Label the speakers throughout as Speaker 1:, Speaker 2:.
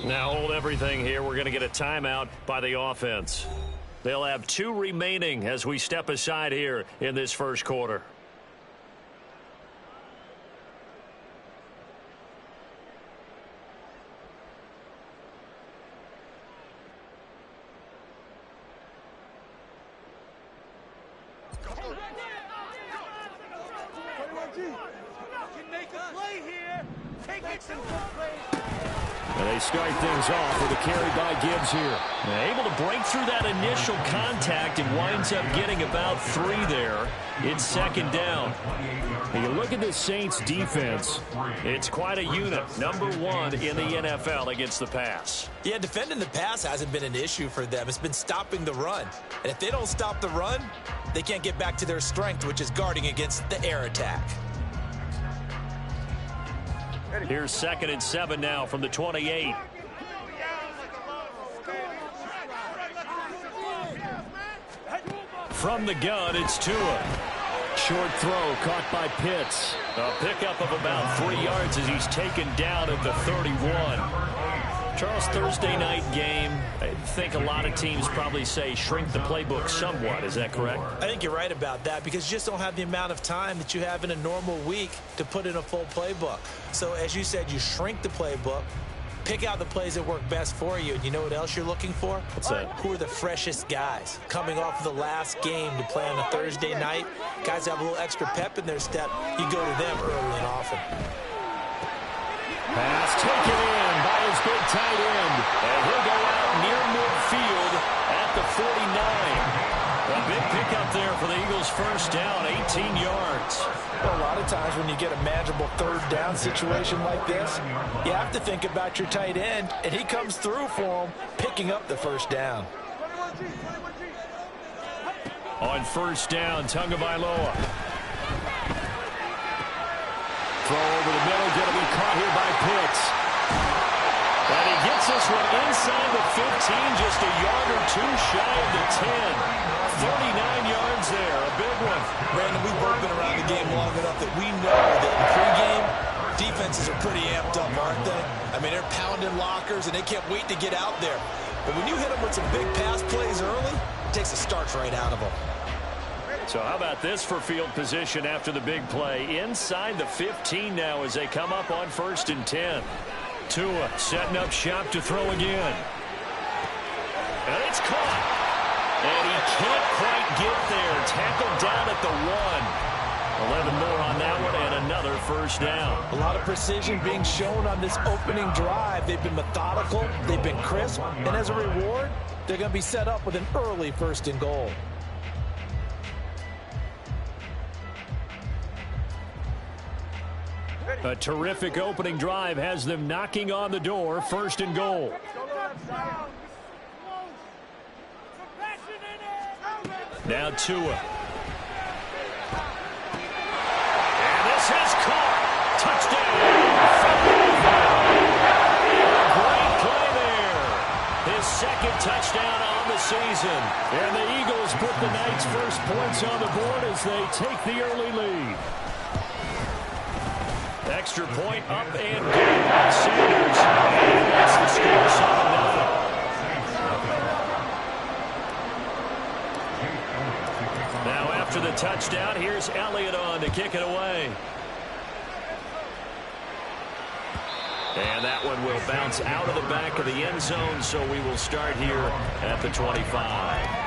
Speaker 1: Now hold everything here. We're going to get a timeout by the offense. They'll have 2 remaining as we step aside here in this first quarter. And they start things off with a carry by Gibbs here. Able to break through that initial contact and winds up getting about 3 there. It's second down. And you look at this Saints defense, it's quite a unit. Number 1 in the NFL against the pass.
Speaker 2: Yeah, defending the pass hasn't been an issue for them. It's been stopping the run. And if they don't stop the run, they can't get back to their strength, which is guarding against the air attack.
Speaker 1: Here's 2nd and 7 now from the 28. From the gun, it's Tua. Short throw caught by Pitts. A pickup of about 3 yards as he's taken down at the 31. Charles, Thursday night game, I think a lot of teams probably say shrink the playbook somewhat. Is that correct?
Speaker 2: I think you're right about that because you just don't have the amount of time that you have in a normal week to put in a full playbook. So as you said, you shrink the playbook, pick out the plays that work best for you. And you know what else you're looking for?
Speaker 1: What's that?
Speaker 2: Who are the freshest guys? Coming off of the last game to play on a Thursday night, guys have a little extra pep in their step. You go to them early and often.
Speaker 1: Pass taken in by his big tight end. And he'll go out near midfield at the 49. A big pickup there for the Eagles' first down, 18 yards.
Speaker 2: Well, a lot of times when you get a manageable third down situation like this, you have to think about your tight end, and he comes through for him, picking up the first down.
Speaker 1: On first down, Tagovailoa. Throw over the middle, going to be caught here by Pitts. And he gets this one inside the 15, just a yard or 2 shy of the 10. 39 yards there, a big one.
Speaker 2: Brandon, we've both been around the game long enough that we know that in pregame, defenses are pretty amped up, aren't they? I mean, they're pounding lockers, and they can't wait to get out there. But when you hit them with some big pass plays early, it takes the starch right out of them.
Speaker 1: So how about this for field position after the big play? Inside the 15 now as they come up on 1st and 10. Tua setting up shop to throw again. And it's caught. And he can't quite get there. Tackled down at the 1. 11 more on that one and another first down.
Speaker 2: A lot of precision being shown on this opening drive. They've been methodical. They've been crisp. And as a reward, they're going to be set up with an early 1st and goal.
Speaker 1: A terrific opening drive has them knocking on the door. 1st and goal. Now Tua. And this is caught. Touchdown. Great play there. His 2nd touchdown on the season. And the Eagles put the Knights' first points on the board as they take the early lead. Extra point up and good by Sanders. And that's the score, 7-0. Now after the touchdown, here's Elliott on to kick it away. And that one will bounce out of the back of the end zone, so we will start here at the 25.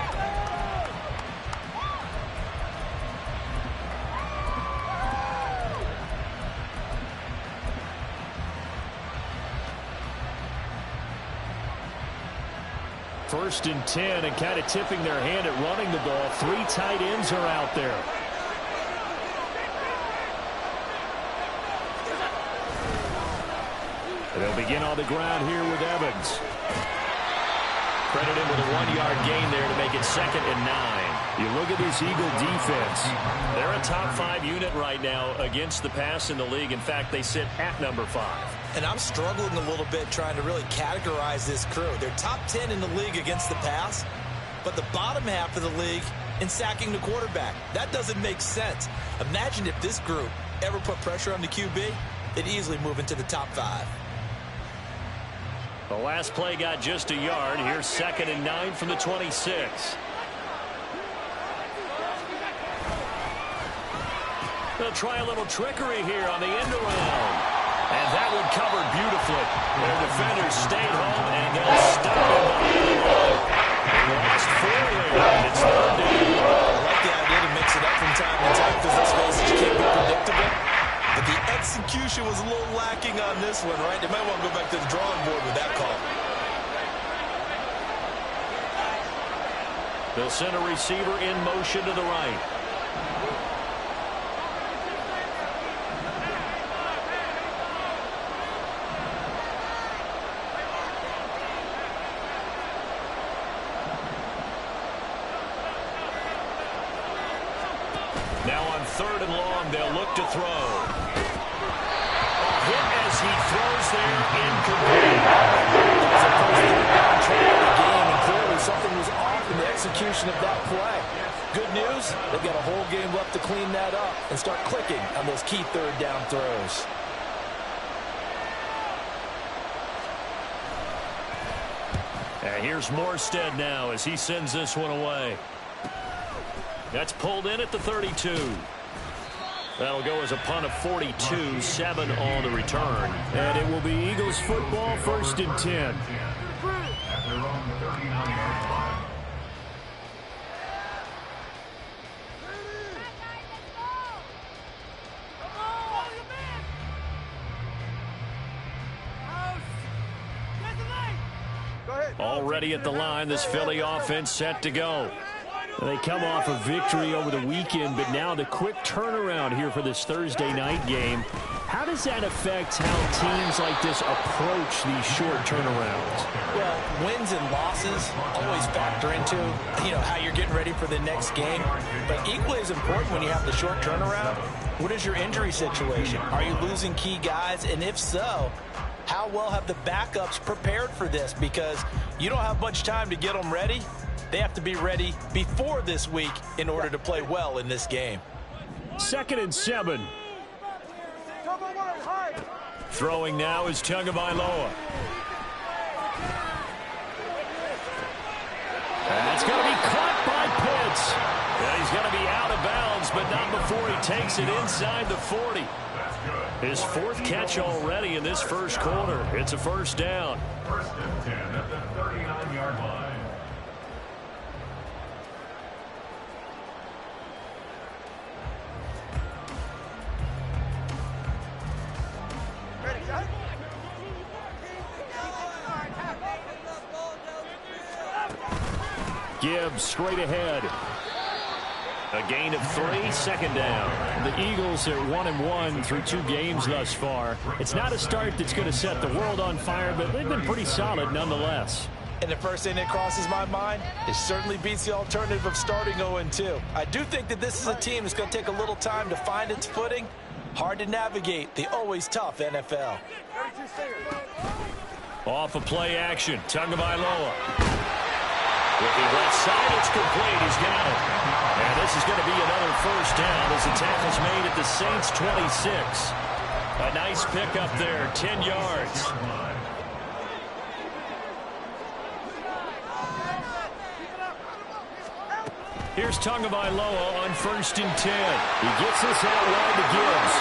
Speaker 1: First and 10, and kind of tipping their hand at running the ball. 3 tight ends are out there. And they'll begin on the ground here with Evans. Credit him with a 1-yard gain there to make it 2nd and 9. You look at this Eagle defense. They're a top 5 unit right now against the pass in the league. In fact, they sit at number 5.
Speaker 2: And I'm struggling a little bit trying to really categorize this crew. They're top 10 in the league against the pass, but the bottom half of the league in sacking the quarterback. That doesn't make sense. Imagine if this group ever put pressure on the QB, they'd easily move into the top 5.
Speaker 1: The last play got just a yard. Here's 2nd and 9 from the 26. They'll try a little trickery here on the end around. And that one covered beautifully. Their defenders stayed home, and they'll stop it. They lost 4 there. It's 3rd down.
Speaker 2: I like the idea to mix it up from time to time because this message can't be predictable. But the execution was a little lacking on this one, right? They might want to go back to the drawing board with that call.
Speaker 1: They'll send a receiver in motion to the right. Now on 3rd and long, they'll look to throw. A hit as he throws there, incomplete.
Speaker 2: That's the first third-down try of the game, and clearly something was off in the execution of that play. Good news, they've got a whole game left to clean that up and start clicking on those key third-down throws.
Speaker 1: And here's Morstead now as he sends this one away. That's pulled in at the 32. That'll go as a punt of 42, 7 on the return. And it will be Eagles football, 1st and 10. Already at the line, this Philly offense set to go. They come off a victory over the weekend, but now the quick turnaround here for this Thursday night game. How does that affect how teams like this approach these short turnarounds?
Speaker 2: Well, wins and losses always factor into, how you're getting ready for the next game. But equally as important when you have the short turnaround, what is your injury situation? Are you losing key guys? And if so, how well have the backups prepared for this? Because you don't have much time to get them ready. They have to be ready before this week in order to play well in this game.
Speaker 1: 2nd and 7. Throwing now is Tagovailoa. And it's going to be caught by Pitts. Yeah, he's going to be out of bounds, but not before he takes it inside the 40. His 4th catch already in this first quarter. It's a 1st down.
Speaker 3: 1st and 10 at the 39-yard line.
Speaker 1: Gibbs straight ahead. A gain of 3, 2nd down. The Eagles are 1-1 through 2 games thus far. It's not a start that's going to set the world on fire, but they've been pretty solid nonetheless.
Speaker 2: And the first thing that crosses my mind, it certainly beats the alternative of starting 0-2. I do think that this is a team that's going to take a little time to find its footing. Hard to navigate the always tough NFL.
Speaker 1: Off a play action, Tagovailoa. With the left side, it's complete. He's got it. And this is going to be another 1st down as the tackle's made at the Saints' 26. A nice pickup there, 10 yards. Here's Tagovailoa on 1st and 10. He gets this out wide to Gibbs.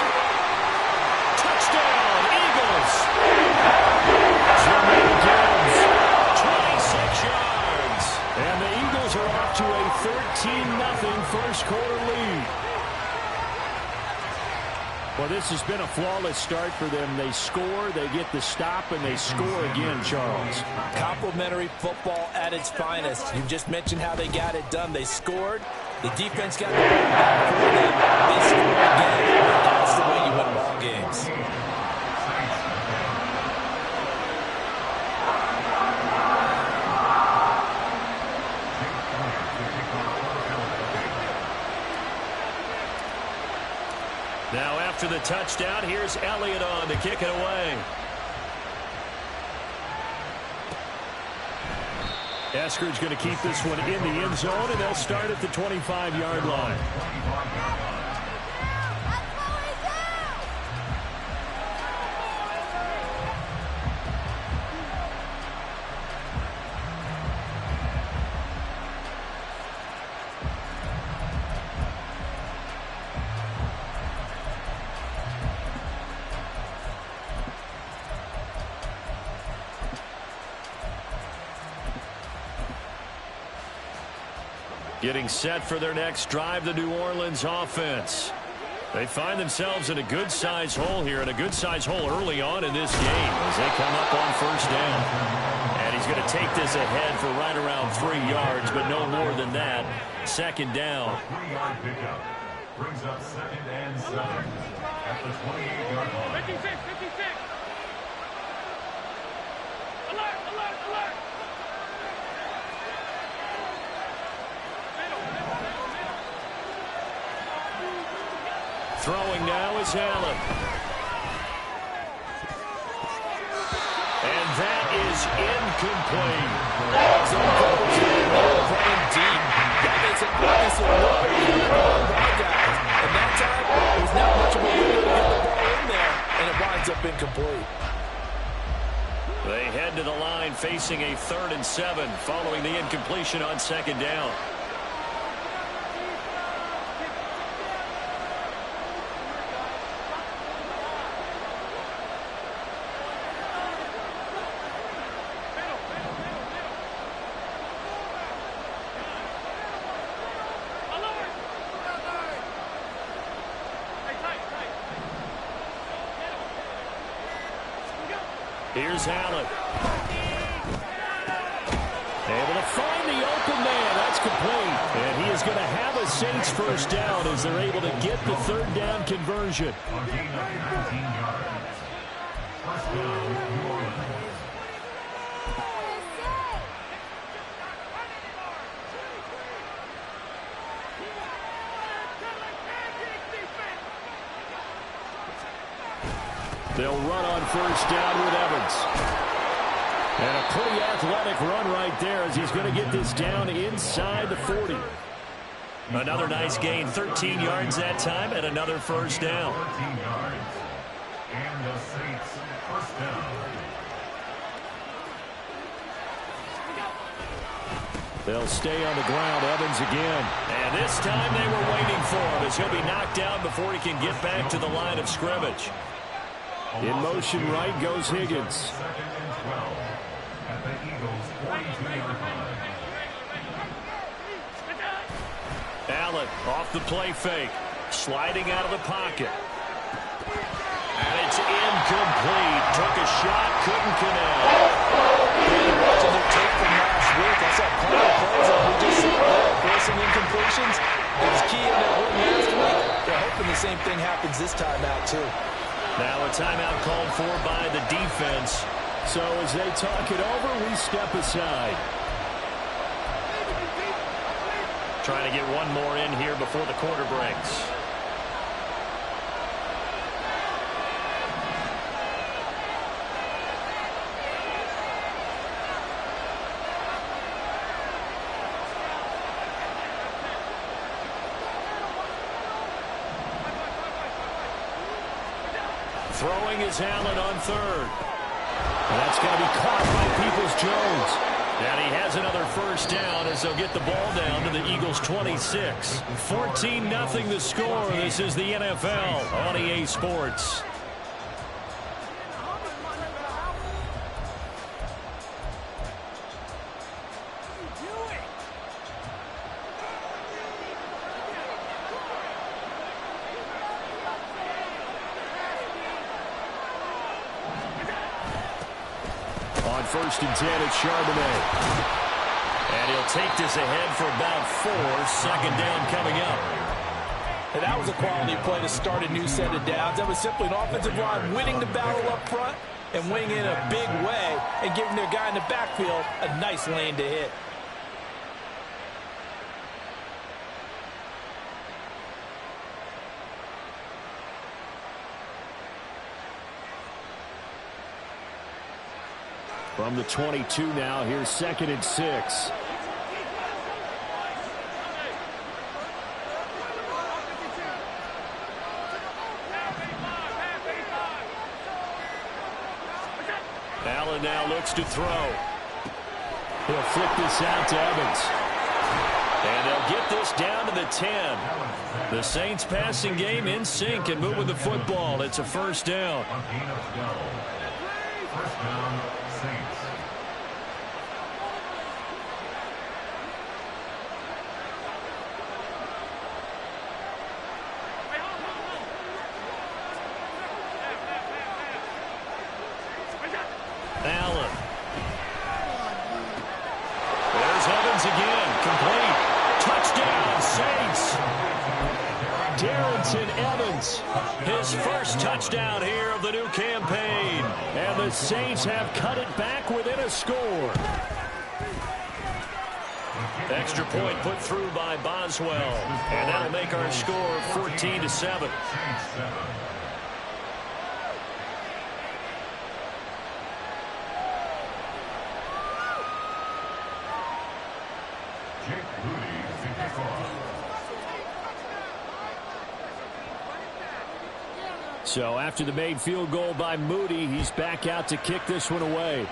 Speaker 1: Touchdown, Eagles! Jermaine Gibbs, 26 yards. And the Eagles are off to a 13-0 first quarter lead. Well, this has been a flawless start for them. They score, they get the stop, and they score again, Charles.
Speaker 2: Complimentary football at its finest. You just mentioned how they got it done. They scored. The defense got the ball back for them. They scored again. That's the way you win ball games.
Speaker 1: Now after the touchdown, here's Elliott on to kick it away. Eskridge going to keep this one in the end zone, and they'll start at the 25-yard line. Getting set for their next drive, the New Orleans offense. They find themselves in a good-sized hole here, and a good-sized hole early on in this game as they come up on first down. And he's going to take this ahead for right around 3 yards, but no more than that. Second down.
Speaker 3: 3-yard pickup brings up 2nd and 7 at the 28-yard line.
Speaker 4: 56. Alert, alert, alert.
Speaker 1: Throwing now is Allen. And that is incomplete.
Speaker 2: Zone coverage there, playing deep. That makes it obvious that ball guys. And that time, there's not much of a window to get the ball in there, and it winds up incomplete.
Speaker 1: They head to the line facing a 3rd and 7 following the incompletion on second down. Here's Allen. Able to find the open man. That's complete. And he is going to have a Saints first down as they're able to get the 3rd down conversion.
Speaker 3: On gain of 19 yards. First down, New Orleans.
Speaker 1: They'll run on first down with Evans. And a pretty athletic run right there as he's going to get this down inside the 40. Another nice gain, 13 yards that time, and another first down.
Speaker 3: 13 yards. And the Saints first down.
Speaker 1: They'll stay on the ground, Evans again. And this time they were waiting for him as he'll be knocked down before he can get back to the line of scrimmage. In motion right goes Higgins.
Speaker 3: 2nd and 12 at the Eagles' 42-yard line.
Speaker 1: Allen off the play fake. Sliding out of the pocket. And it's incomplete. Took a shot, couldn't connect.
Speaker 2: Watching their tape from last week, I saw plenty of plays that we just saw there. Forcing incompletions. It was key in their win last week. They're hoping the same thing happens this time out, too.
Speaker 1: Now a timeout called for by the defense. So as they talk it over, we step aside. Trying to get one more in here before the quarter breaks. Throwing is Allen on 3rd. And that's going to be caught by Peoples-Jones. And he has another first down as they'll get the ball down to the Eagles' 26. 14-0 the score. This is the NFL on EA Sports. On 1st and 10, it's Charbonnet. And he'll take this ahead for about 4. Second down coming up.
Speaker 2: And that was a quality play to start a new set of downs. That was simply an offensive line winning the battle up front and winning in a big way and giving their guy in the backfield a nice lane to hit.
Speaker 1: From the 22 now, here's 2nd and 6. Allen now looks to throw. He'll flip this out to Evans. And they'll get this down to the 10. The Saints passing game in sync and moving the football. It's a first down.
Speaker 3: On gain of 12. First down, Saints.
Speaker 1: yards. His first touchdown here of the new campaign. And the Saints have cut it back within a score. Extra point put through by Boswell. And that'll make our score 14-7. So after the made field goal by Moody, he's back out to kick this one away.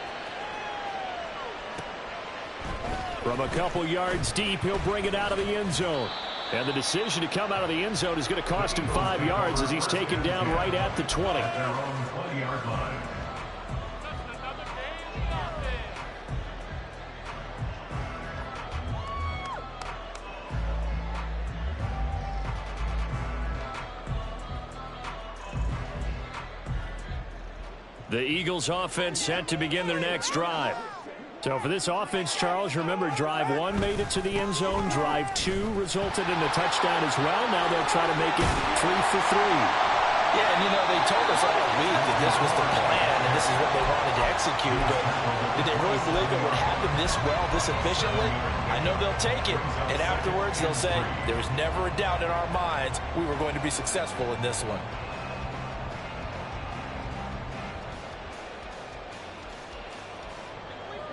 Speaker 1: From a couple yards deep, he'll bring it out of the end zone. And the decision to come out of the end zone is going to cost him 5 yards as he's taken down right at the 20. The Eagles offense set to begin their next drive. So for this offense, Charles, remember drive 1 made it to the end zone. Drive 2 resulted in a touchdown as well. Now they'll try to make it 3 for 3.
Speaker 2: Yeah, and you know, they told us all week that this was the plan and this is what they wanted to execute. But did they really believe it would happen this well, this efficiently? I know they'll take it. And afterwards, they'll say, there was never a doubt in our minds we were going to be successful in this one.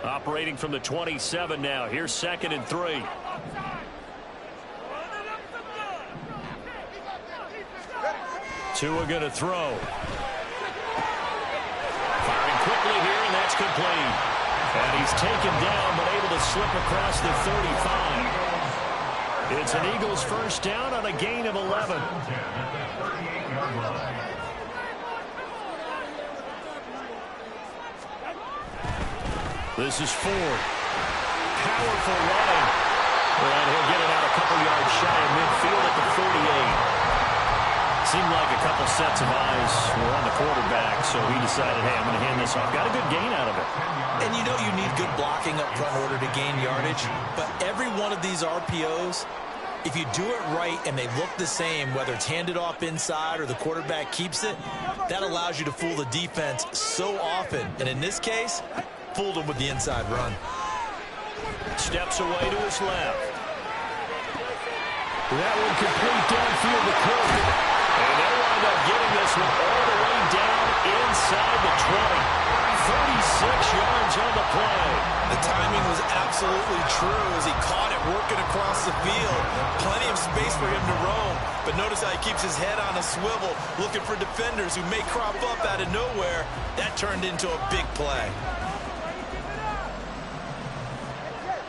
Speaker 1: Operating from the 27 now. Here's 2nd and 3. Tua going to throw. Firing quickly here, and that's complete. And he's taken down, but able to slip across the 35. It's an Eagles first down on a gain of 11. This is Ford. Powerful running. And he'll get it out a couple yards shy of midfield at the 48. Seemed like a couple sets of eyes were on the quarterback, so he decided, hey, I'm going to hand this off. Got a good gain out of it.
Speaker 2: And you know you need good blocking up front in order to gain yardage, but every one of these RPOs, if you do it right and they look the same, whether it's handed off inside or the quarterback keeps it, that allows you to fool the defense so often. And in this case, fooled him with the inside run.
Speaker 1: Steps away to his left. That one complete downfield to Cook. And they'll wind up getting this one all the way down inside the 20. 36 yards on the play.
Speaker 2: The timing was absolutely true as he caught it working across the field. Plenty of space for him to roam. But notice how he keeps his head on a swivel, looking for defenders who may crop up out of nowhere. That turned into a big play.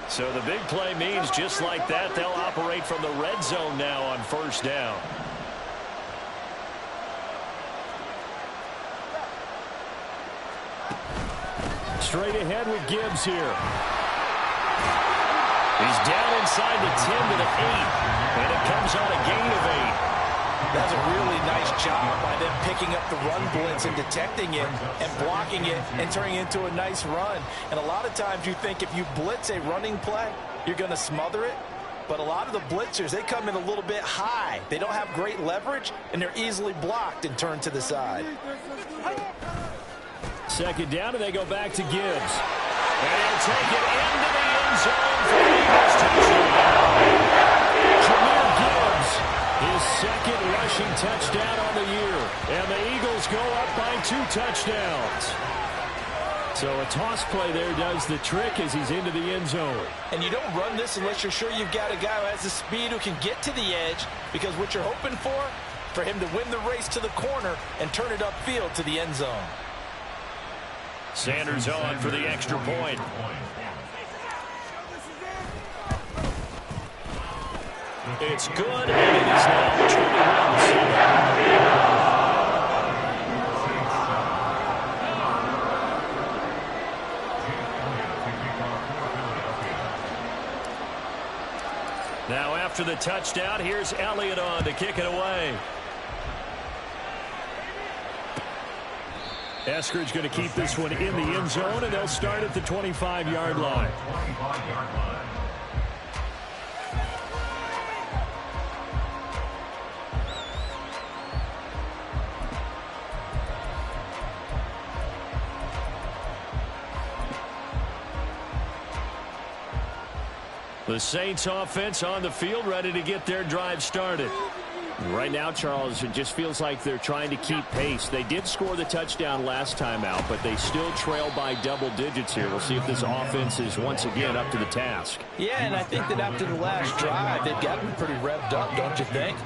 Speaker 1: So the big play means just like that, they'll operate from the red zone now on first down. Straight ahead with Gibbs here. He's down inside the 10 to the 8. And it comes on a gain of 8.
Speaker 2: That's a really nice job by them picking up the run blitz and detecting it and blocking it and turning it into a nice run. And a lot of times you think if you blitz a running play, you're going to smother it. But a lot of the blitzers, they come in a little bit high. They don't have great leverage, and they're easily blocked and turned to the side.
Speaker 1: Second down, and they go back to Gibbs. And he'll take it into the end zone for the Eagles touchdown. Jahmyr Gibbs, his second rushing touchdown on the year. And the Eagles go up by 2 touchdowns. So a toss play there does the trick as he's into the end zone.
Speaker 2: And you don't run this unless you're sure you've got a guy who has the speed who can get to the edge, because what you're hoping for him to win the race to the corner and turn it upfield to the end zone.
Speaker 1: Sanders on for the extra point. It's good, and it is now 21. Now after the touchdown, here's Elliott on to kick it away. Eskridge going to keep this one in the end zone, and they'll start at the 25-yard line. The Saints offense on the field, ready to get their drive started.
Speaker 5: Right now, Charles, it just feels like they're trying to keep pace. They did score the touchdown last time out, but they still trail by double digits here. We'll see if this offense is once again up to the task.
Speaker 2: Yeah, and I think that after the last drive, they've gotten pretty revved up, don't you think?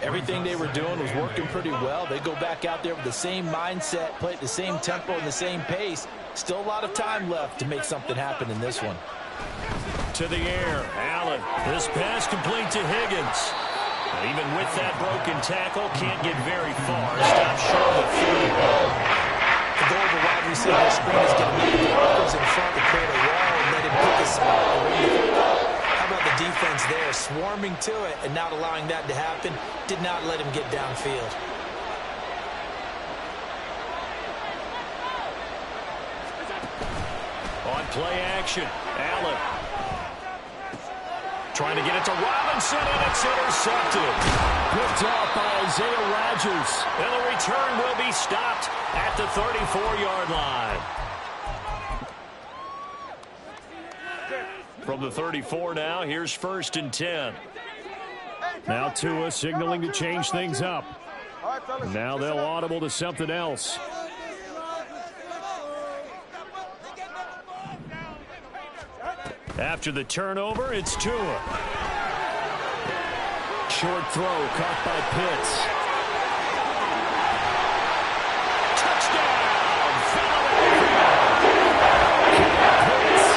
Speaker 2: Everything they were doing was working pretty well. They go back out there with the same mindset, play at the same tempo and the same pace. Still a lot of time left to make something happen in this one.
Speaker 1: To the air, Allen. This pass complete to Higgins. Even with that broken tackle, can't get very far. Stop short of the 30.
Speaker 2: The goal of a wide receiver screen is going to be the blockers in front to create a wall and let him pick a spot. How about the defense there, swarming to it and not allowing that to happen? Did not let him get downfield.
Speaker 1: On play action, Allen. Trying to get it to Robinson, and it's intercepted.
Speaker 5: Picked off by Isaiah Rodgers.
Speaker 1: And the return will be stopped at the 34-yard line. From the 34 now, here's 1st and 10. Now Tua signaling to change things up. Now they'll audible to something else. After the turnover, it's Tua.
Speaker 5: Short throw caught by Pitts.
Speaker 1: Touchdown! Pitts,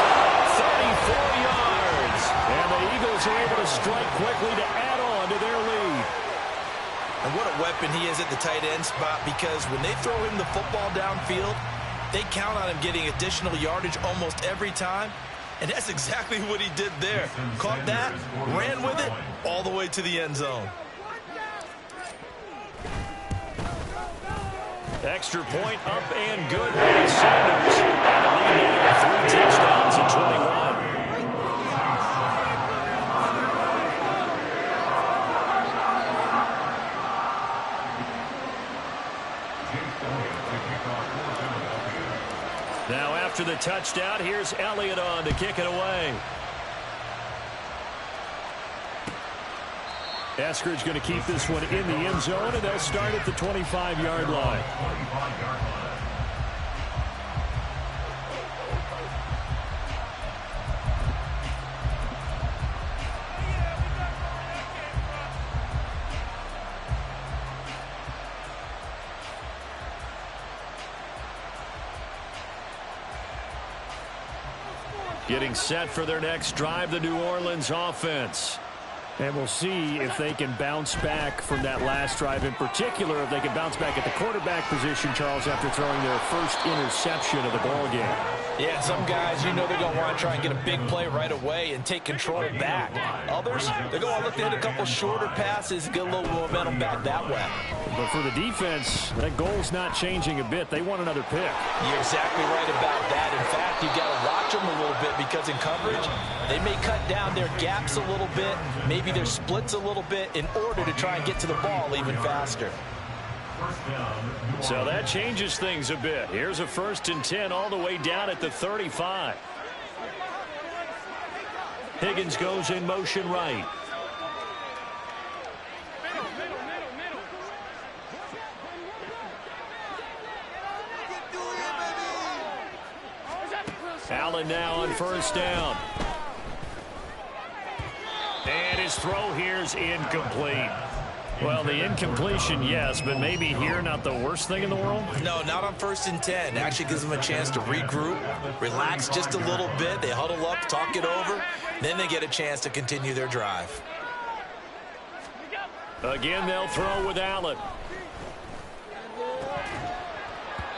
Speaker 1: 34 yards. And the Eagles are able to strike quickly to add on to their lead.
Speaker 2: And what a weapon he is at the tight end spot, because when they throw him the football downfield, they count on him getting additional yardage almost every time. And that's exactly what he did there. Caught that, ran with it, all the way to the end zone.
Speaker 1: Extra point up and good by Sanders. And a lead now of 3 touchdowns and 21. Now after the touchdown, here's Elliott on to kick it away. Eskridge going to keep this one in the end zone, and they'll start at the 25-yard line. Getting set for their next drive, the New Orleans offense.
Speaker 5: And we'll see if they can bounce back from that last drive. In particular, if they can bounce back at the quarterback position, Charles, after throwing their first interception of the ball game.
Speaker 2: Yeah, some guys, you know they're going to want to try and get a big play right away and take control back. Others, they're going to look to hit a couple shorter passes, get a little momentum back that way.
Speaker 5: But for the defense, that goal's not changing a bit. They want another pick.
Speaker 2: You're exactly right about that. In fact, you've got to watch them a little bit, because in coverage, they may cut down their gaps a little bit, maybe their splits a little bit, in order to try and get to the ball even faster.
Speaker 1: So that changes things a bit. Here's a 1st and 10 all the way down at the 35. Higgins goes in motion right. Allen now on 1st down. And his throw here is incomplete. Well, the incompletion, yes, but maybe here not the worst thing in the world?
Speaker 2: No, not on 1st and 10. Actually gives them a chance to regroup, relax just a little bit. They huddle up, talk it over, then they get a chance to continue their drive.
Speaker 1: Again, they'll throw with Allen.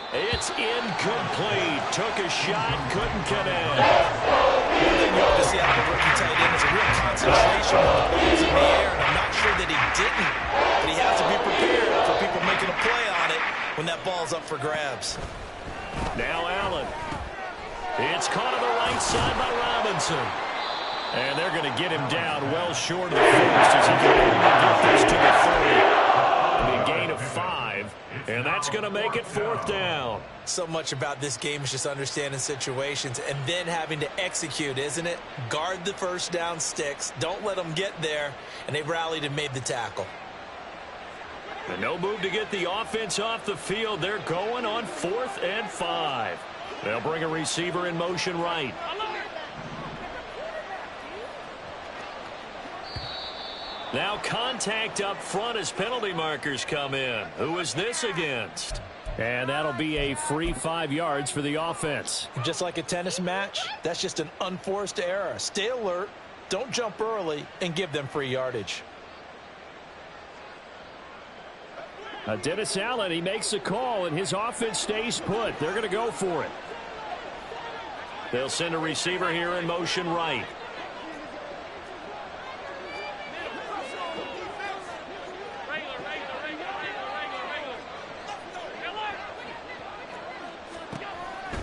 Speaker 1: It's incomplete. Took a shot, couldn't connect.
Speaker 2: One thing you have to see out of the rookie tight end is a real concentration when the ball's in the air, and I'm not sure that he didn't, but he has to be prepared for people making a play on it when that ball's up for grabs.
Speaker 1: Now Allen. It's caught on the right side by Robinson. And they're going to get him down well short of the first as he can only get this to the 30. A gain of 5, and that's going to make it 4th down.
Speaker 2: So much about this game is just understanding situations and then having to execute, isn't it? Guard the first down sticks. Don't let them get there. And they rallied and made the tackle.
Speaker 1: And no move to get the offense off the field. They're going on 4th and 5. They'll bring a receiver in motion right. Now contact up front as penalty markers come in. Who is this against?
Speaker 5: And that'll be a free 5 yards for the offense.
Speaker 2: Just like a tennis match, that's just an unforced error. Stay alert, don't jump early, and give them free yardage.
Speaker 5: Dennis Allen, he makes a call, and his offense stays put. They're going to go for it.
Speaker 1: They'll send a receiver here in motion right.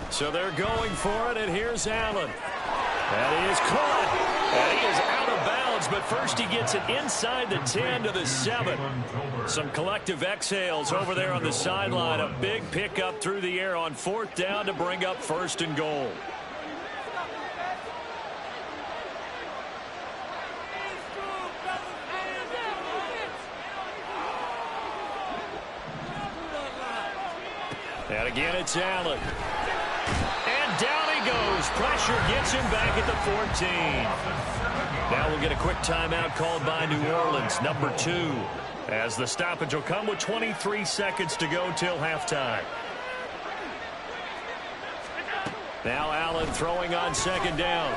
Speaker 1: So they're going for it, and here's Allen. That is caught. And he is out of bounds, but first he gets it inside the 10 to the 7. Some collective exhales over there on the sideline. A big pickup through the air on 4th down to bring up 1st and goal. And again, it's Allen. And down he goes. Pressure gets him back at the 14. Now we'll get a quick timeout called by New Orleans, number 2. As the stoppage will come with 23 seconds to go till halftime. Now Allen throwing on 2nd down.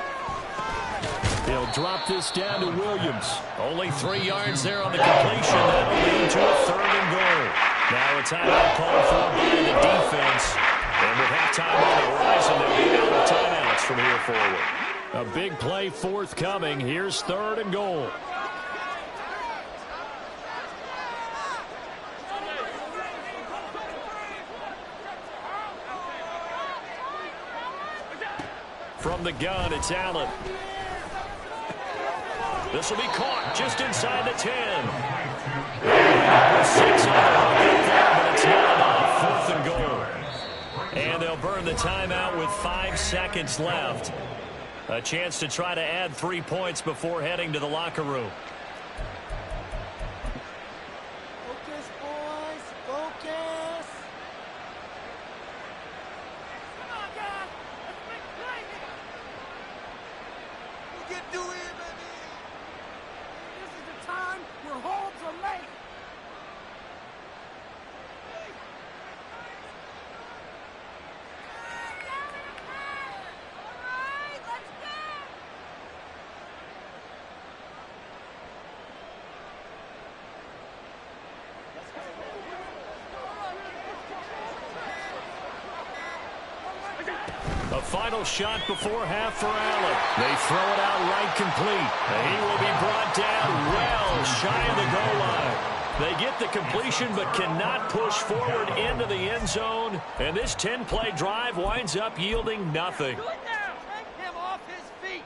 Speaker 1: He'll drop this down to Williams. Only 3 yards there on the completion. That'll lead to a 3rd and goal. Now a timeout called for by the defense. And with halftime on the horizon, they'll be out of timeouts from here forward. A big play forthcoming. Here's 3rd and goal. From the gun, it's Allen. This will be caught just inside the 10. 6 on the hook up there, but it's not enough. 4th and goal. And they'll burn the timeout with 5 seconds left. A chance to try to add 3 points before heading to the locker room.
Speaker 6: Focus, boys. Focus. Come on, guys. Let's make a play. We can do it, baby. This is the time where holds are made.
Speaker 1: A final shot before half for Allen. They throw it out right complete. And he will be brought down well shy of the goal line. They get the completion but cannot push forward into the end zone. And this 10-play drive winds up yielding nothing.
Speaker 6: Take him off his feet.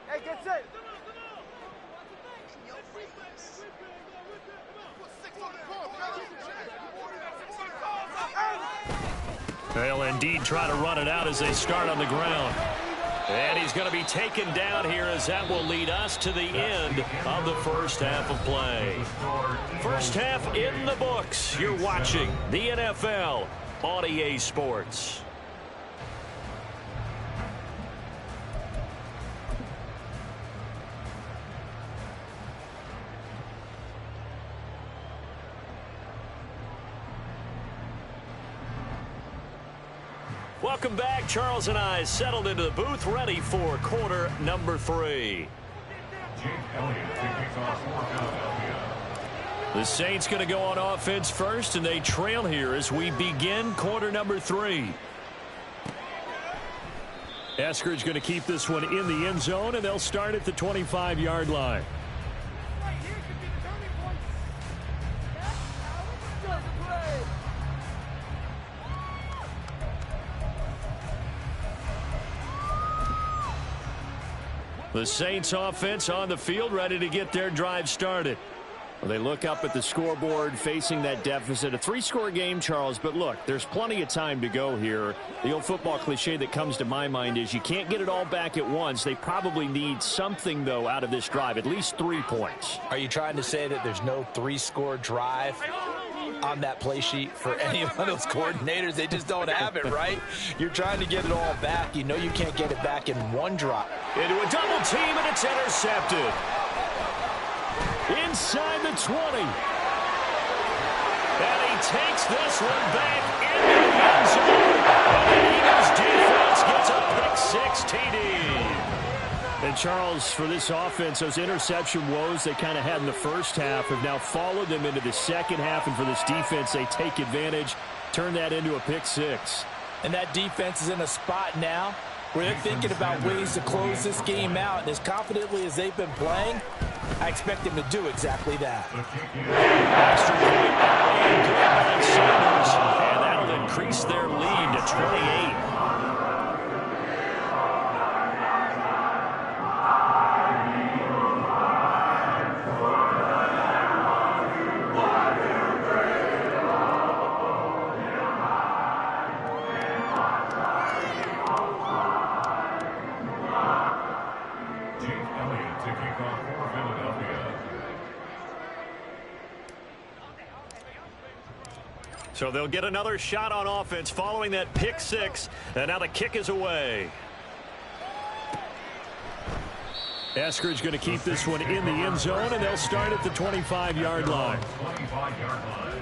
Speaker 6: Hey, get set.
Speaker 1: They'll indeed try to run it out as they start on the ground. And he's going to be taken down here as that will lead us to the end of the first half of play. First half in the books. You're watching the NFL on EA Sports. Welcome back. Charles and I settled into the booth, ready for quarter number 3. The Saints going to go on offense first, and they trail here as we begin quarter number 3. Eskridge going to keep this one in the end zone, and they'll start at the 25-yard line. The Saints offense on the field, ready to get their drive started.
Speaker 5: Well, they look up at the scoreboard facing that deficit. A 3-score game, Charles, but look, there's plenty of time to go here. The old football cliche that comes to my mind is you can't get it all back at once. They probably need something, though, out of this drive, at least 3 points.
Speaker 2: Are you trying to say that there's no 3-score drive on that play sheet for any of those coordinators? They just don't have it, right? You're trying to get it all back. You know you can't get it back in one drive.
Speaker 1: Into a double team, and it's intercepted. Inside the 20. And he takes this one back into the end zone. And the Eagles defense gets a pick-6 TD.
Speaker 5: And Charles, for this offense, those interception woes they kind of had in the first half have now followed them into the second half. And for this defense, they take advantage, turn that into a pick-6.
Speaker 2: And that defense is in a spot now where they're thinking about ways to close this game out. And as confidently as they've been playing, I expect them to do exactly that.
Speaker 1: Extra point and good by Sanders. And that'll increase their lead to 28. So they'll get another shot on offense following that pick-6, and now the kick is away. Eskridge going to keep this one in the end zone, and they'll start at the 25-yard line.
Speaker 3: 25-yard line.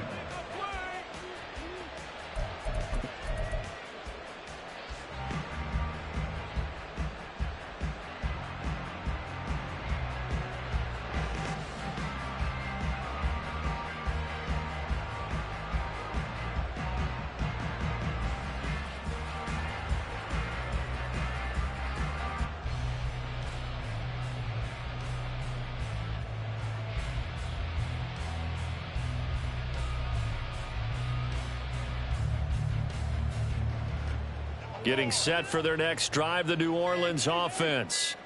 Speaker 1: Getting set for their next drive, the New Orleans offense.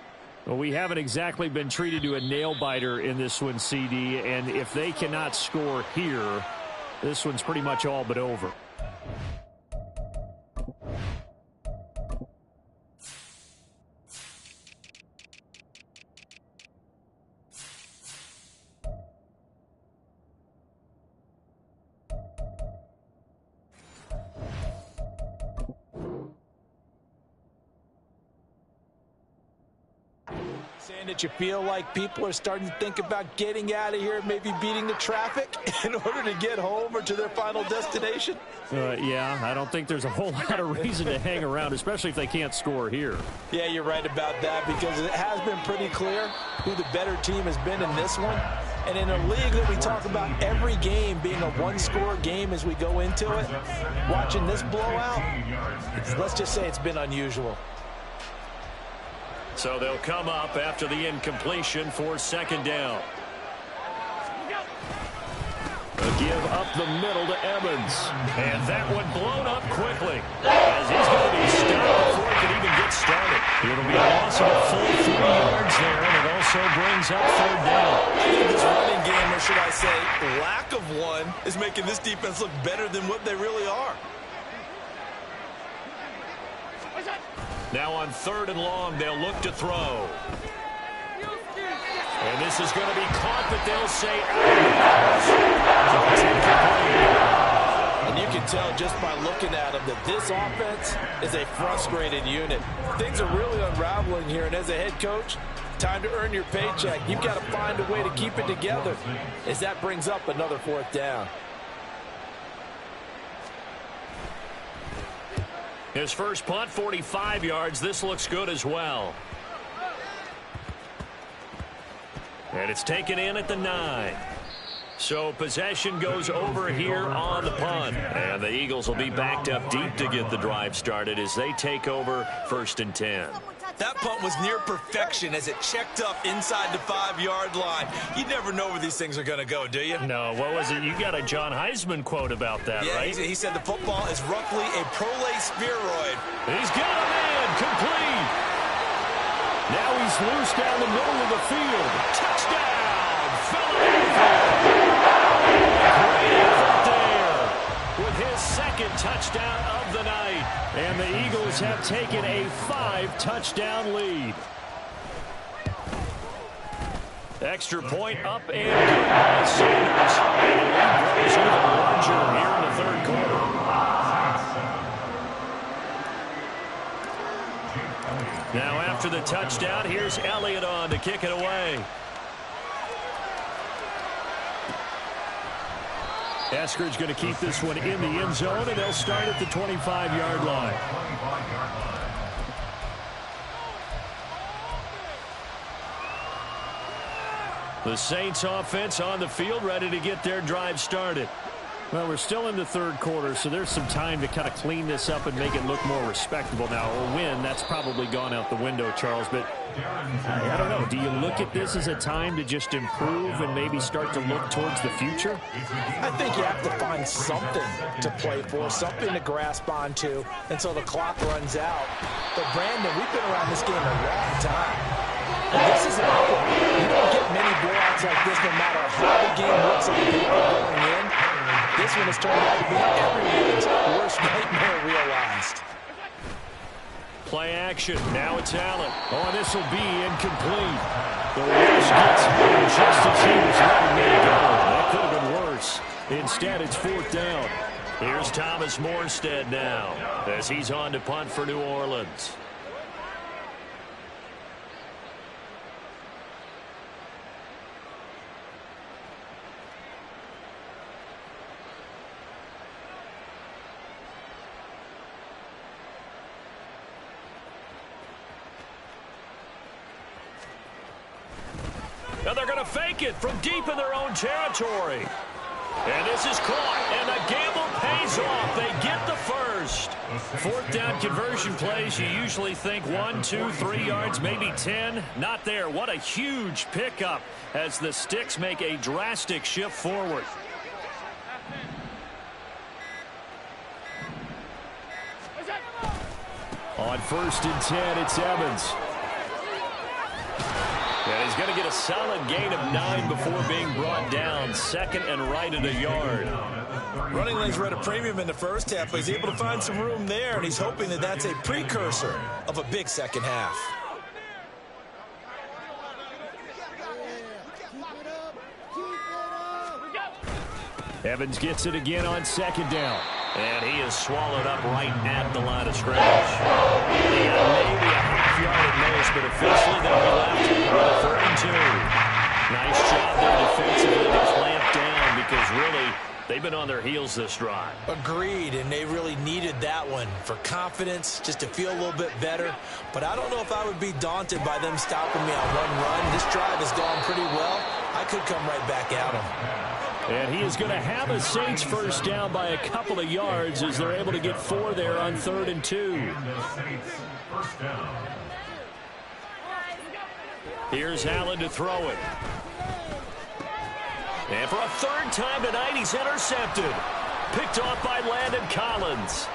Speaker 5: Well, we haven't exactly been treated to a nail-biter in this one, CD, and if they cannot score here, this one's pretty much all but over.
Speaker 2: Saying that you feel like people are starting to think about getting out of here, maybe beating the traffic in order to get home or to their final destination?
Speaker 5: Yeah, I don't think there's a whole lot of reason to hang around, especially if they can't score here.
Speaker 2: Yeah, you're right about that, because it has been pretty clear who the better team has been in this one. And in a league that we talk about every game being a one-score game as we go into it, watching this blowout, let's just say it's been unusual.
Speaker 1: So they'll come up after the incompletion for second down. A give up the middle to Evans. And that one blown up quickly, as he's going to be stopped before he can even get started. It'll be a loss of a full 3 yards there, and it also brings up third down.
Speaker 2: I think this running game, or should I say lack of one, is making this defense look better than what they really are.
Speaker 1: Now on 3rd and long, they'll look to throw. And this is going to be caught, but they'll say out.
Speaker 2: And you can tell just by looking at them that this offense is a frustrated unit. Things are really unraveling here, and as a head coach, time to earn your paycheck. You've got to find a way to keep it together, as that brings up another 4th down.
Speaker 1: His first punt, 45 yards. This looks good as well. And it's taken in at the 9. So possession goes over here on the punt. And the Eagles will be backed up deep to get the drive started as they take over 1st and 10.
Speaker 2: That punt was near perfection as it checked up inside the 5-yard line. You never know where these things are going to go, do you?
Speaker 1: No, what was it? You got a John Heisman quote about that,
Speaker 2: yeah,
Speaker 1: right?
Speaker 2: He said the football is roughly a prolate spheroid.
Speaker 1: He's got a man, complete. Now he's loose down the middle of the field. Touchdown, Philadelphia. second touchdown of the night.
Speaker 5: And the Eagles have taken a 5-touchdown lead.
Speaker 1: Extra point up and good by Sanders. And the lead grows even larger here in the third quarter. Now after the touchdown, here's Elliott on to kick it away.
Speaker 5: Eskridge going to keep this one in the end zone, and they'll start at the 25-yard line.
Speaker 1: The Saints offense on the field, ready to get their drive started.
Speaker 5: Well, we're still in the third quarter, so there's some time to kind of clean this up and make it look more respectable now. A win, that's probably gone out the window, Charles, but I don't know. Do you look at this as a time to just improve and maybe start to look towards the future?
Speaker 2: I think you have to find something to play for, something to grasp onto until the clock runs out. But, Brandon, we've been around this game a long time. And this is an outcome. You don't get many blowouts like this no matter how the game looks on paper going in. This one has turned out to be everyone's worst nightmare realized.
Speaker 1: Play action. Now it's Allen.
Speaker 5: Oh, this will be incomplete. The rush gets him just as he was letting it go. That could have been worse. Instead, it's fourth down.
Speaker 1: Here's Thomas Morstead now as he's on to punt for New Orleans. Now they're going to fake it from deep in their own territory. And this is caught, and the gamble pays off. They get the first. Fourth down conversion plays, you usually think 1, 2, 3 yards, maybe 10. Not there. What a huge pickup as the Sticks make a drastic shift forward.
Speaker 5: On 1st and 10, it's Evans.
Speaker 1: And he's going to get a solid gain of 9 before being brought down. Second and right at a yard.
Speaker 2: Running lanes were at a premium in the first half, but he's able to find some room there, and he's hoping that that's a precursor of a big second half.
Speaker 5: Evans gets it again on 2nd down.
Speaker 1: And he is swallowed up right at the line of scrimmage. Maybe a half yard at most, but officially they'll be left with a 3rd and 2. Nice job there defensively to clamp down because really they've been on their heels this drive.
Speaker 2: Agreed, and they really needed that one for confidence, just to feel a little bit better. But I don't know if I would be daunted by them stopping me on one run. This drive has gone pretty well. I could come right back at them.
Speaker 5: And he is going to have a Saints first down by a couple of yards as they're able to get 4 there on 3rd and 2.
Speaker 1: Here's Allen to throw it. And for a 3rd time tonight, he's intercepted. Picked off by Landon Collins.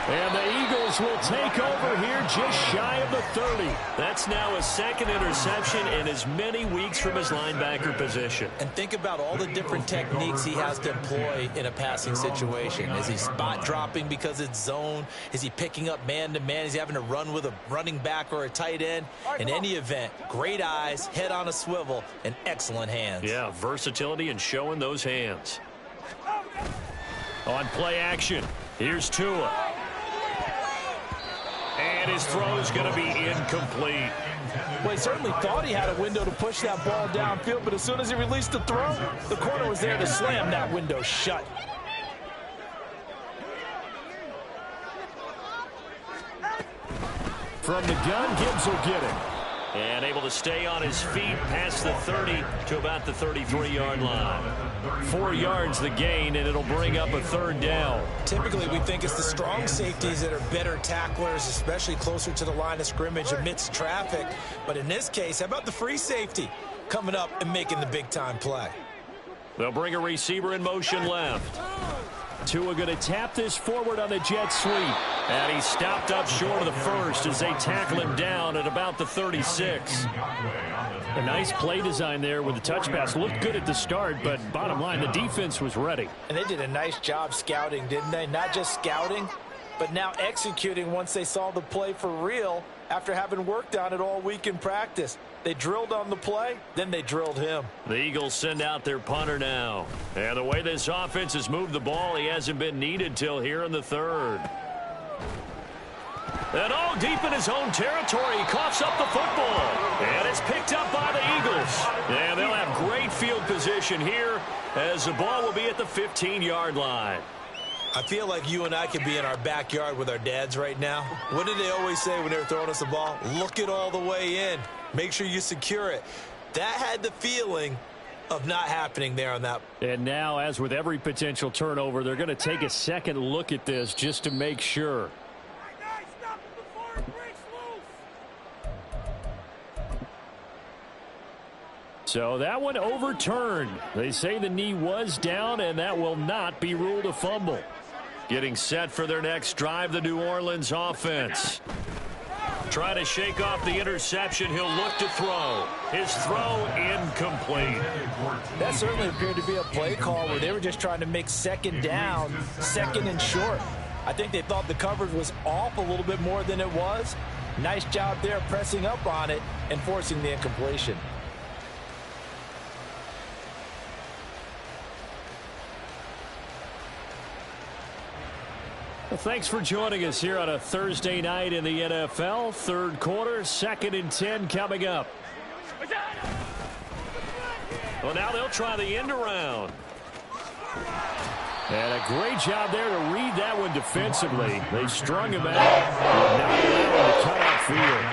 Speaker 5: And the Eagles will take over here just shy of the 30.
Speaker 1: That's now his 2nd interception in as many weeks from his linebacker position.
Speaker 2: And think about all the different techniques he has to employ in a passing situation. Is he spot dropping because it's zone? Is he picking up man-to-man? Is he having to run with a running back or a tight end? In any event, great eyes, head on a swivel, and excellent hands.
Speaker 1: Yeah, versatility and showing those hands.
Speaker 5: On play action, here's Tua.
Speaker 1: And his throw is going to be incomplete.
Speaker 2: Well, he certainly thought he had a window to push that ball downfield, but as soon as he released the throw, the corner was there to slam that window shut.
Speaker 5: From the gun, Gibbs will get it.
Speaker 1: And able to stay on his feet past the 30 to about the 33-yard line. 4 yards the gain, and it'll bring up a 3rd down.
Speaker 2: Typically, we think it's the strong safeties that are better tacklers, especially closer to the line of scrimmage amidst traffic. But in this case, how about the free safety coming up and making the big-time play?
Speaker 1: They'll bring a receiver in motion left.
Speaker 5: Tua going to tap this forward on the jet sweep.
Speaker 1: And he stopped up short of the first as they tackle him down at about the 36.
Speaker 5: A nice play design there with the touch pass. Looked good at the start, but bottom line, the defense was ready.
Speaker 2: And they did a nice job scouting, didn't they? Not just scouting, but now executing once they saw the play for real after having worked on it all week in practice. They drilled on the play, then they drilled him.
Speaker 1: The Eagles send out their punter now. And the way this offense has moved the ball, he hasn't been needed till here in the third. And all deep in his own territory, he coughs up the football. And it's picked up by the Eagles. And they'll have great field position here as the ball will be at the 15-yard line.
Speaker 2: I feel like you and I could be in our backyard with our dads right now. What did they always say when they were throwing us the ball? Look it all the way in. Make sure you secure it. That had the feeling of not happening there on that.
Speaker 5: And now, as with every potential turnover, they're going to take a second look at this just to make sure.
Speaker 6: Guys, stop him before it breaks loose.
Speaker 5: So that one overturned. They say the knee was down, and that will not be ruled a fumble.
Speaker 1: Getting set for their next drive, the New Orleans offense. Trying to shake off the interception. He'll look to throw. His throw incomplete.
Speaker 2: That certainly appeared to be a play call where they were just trying to make second down, second and short. I think they thought the coverage was off a little bit more than it was. Nice job there pressing up on it and forcing the incompletion.
Speaker 5: Well, thanks for joining us here on a Thursday night in the NFL. Third quarter, 2nd and 10 coming up.
Speaker 1: Well, now they'll try the end around.
Speaker 5: And a great job there to read that one defensively. They strung him out. Would not allow him to cut off field.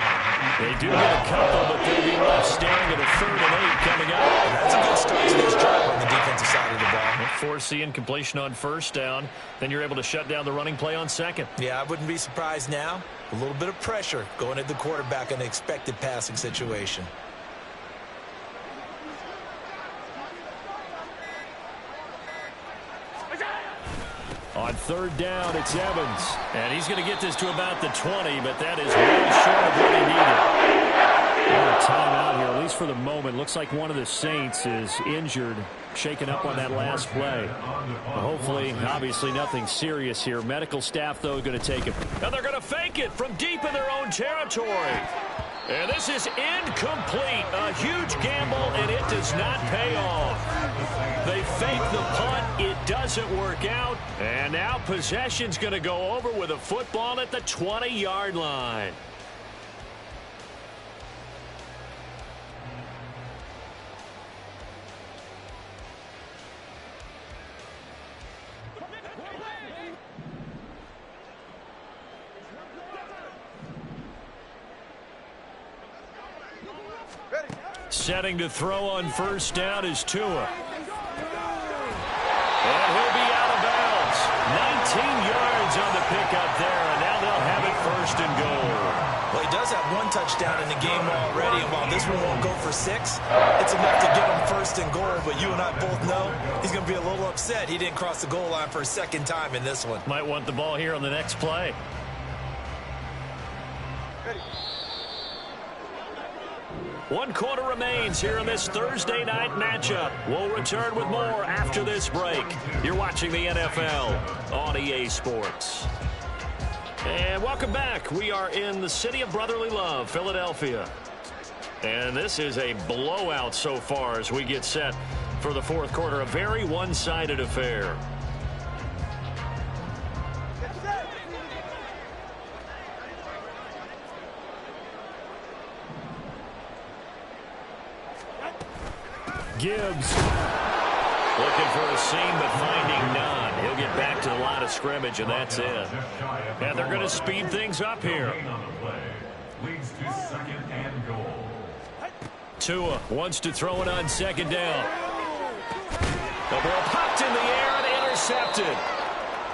Speaker 5: They do get a couple, but they'll be left standing at a 3rd and 8 coming up.
Speaker 2: That's a good start to this drive on the defensive side of the ball.
Speaker 1: Force the incompletion on first down. Then you're able to shut down the running play on second.
Speaker 2: Yeah, I wouldn't be surprised now. A little bit of pressure going at the quarterback in an expected passing situation.
Speaker 5: On 3rd down, it's Evans.
Speaker 1: And he's going to get this to about the 20, but that is way short of what he needed.
Speaker 5: A timeout here, at least for the moment. Looks like one of the Saints is injured, shaken up on that last play. Hopefully, obviously, nothing serious here. Medical staff, though, going to take him.
Speaker 1: And they're going to fake it from deep in their own territory. And this is incomplete. A huge gamble, and it does not pay off. They fake the punt. It doesn't work out. And now possession's going to go over with a football at the 20-yard line. Setting to throw on first down is Tua. And he'll be out of bounds. 19 yards on the pickup there, and now they'll have it 1st and goal.
Speaker 2: Well, he does have one touchdown in the game already, and while this one won't go for 6, it's enough to get him 1st and goal, but you and I both know he's going to be a little upset he didn't cross the goal line for a 2nd time in this one.
Speaker 1: Might want the ball here on the next play. One quarter remains here in this Thursday night matchup. We'll return with more after this break. You're watching the NFL on EA Sports. And welcome back. We are in the city of brotherly love, Philadelphia. And this is a blowout so far as we get set for the 4th quarter. A very one-sided affair.
Speaker 5: Gibbs.
Speaker 1: Looking for a seam, but finding none. He'll get back to the line of scrimmage, and that's it. And they're going to speed things up here.
Speaker 3: Leads to 2nd and goal.
Speaker 1: Tua wants to throw it on 2nd down. The ball popped in the air and intercepted.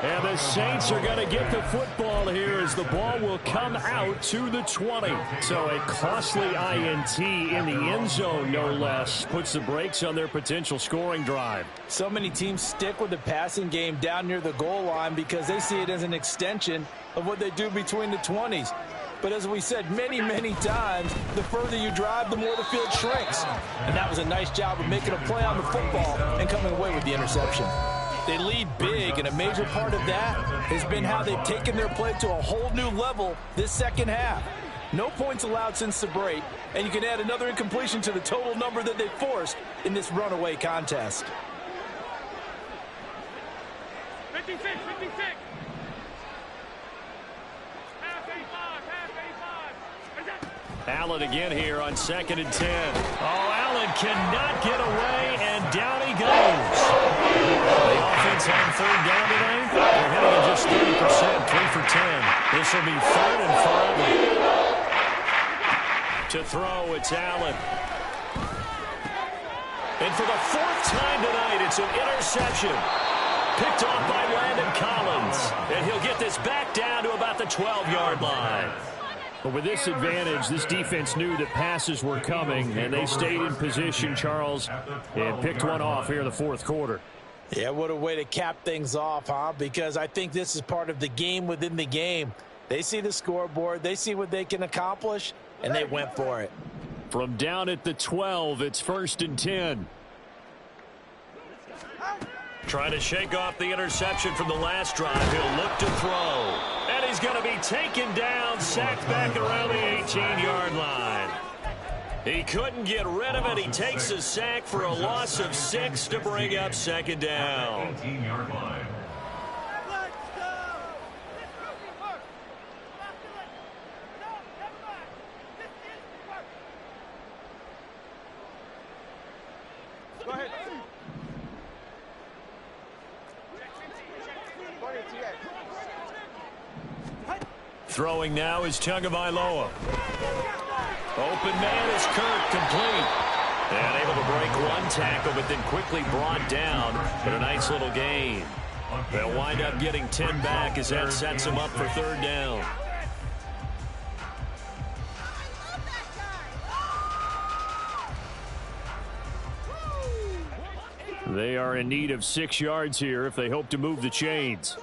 Speaker 5: And the Saints are going to get the football here as the ball will come out to the 20. So a costly INT in the end zone, no less, puts the brakes on their potential scoring drive.
Speaker 2: So many teams stick with the passing game down near the goal line because they see it as an extension of what they do between the 20s. But as we said many, many times, the further you drive, the more the field shrinks. And that was a nice job of making a play on the football and coming away with the interception. They lead big, and a major part of that has been how they've taken their play to a whole new level this second half. No points allowed since the break, and you can add another incompletion to the total number that they forced in this runaway contest.
Speaker 4: 56, 56. Half 85.
Speaker 1: Allen again here on 2nd and 10. Oh, Allen cannot get away, and down he goes. The offense on 3rd down tonight, they're hitting at just 30%, 3 for 10. This will be 3rd and 5. To throw, it's Allen. And for the 4th time tonight, it's an interception. Picked off by Landon Collins. And he'll get this back down to about the 12-yard line.
Speaker 5: But with this advantage, this defense knew that passes were coming, and they stayed in position, Charles, and picked one off here in the 4th quarter.
Speaker 2: Yeah, what a way to cap things off, huh? Because I think this is part of the game within the game. They see the scoreboard, they see what they can accomplish, and they went for it.
Speaker 5: From down at the 12, it's 1st and 10.
Speaker 1: Trying to shake off the interception from the last drive. He'll look to throw. And he's going to be taken down, sacked back around the 18-yard line. He couldn't get rid of it. He takes a sack for a loss of 6 to bring up 2nd down.
Speaker 3: 18-yard line.
Speaker 4: Go ahead.
Speaker 1: Throwing now is Tagovailoa. Open man is Kirk, complete. And able to break one tackle, but then quickly brought down. But a nice little gain. They'll wind up getting 10 back as that sets them up for 3rd down.
Speaker 5: They are in need of 6 yards here if they hope to move the chains.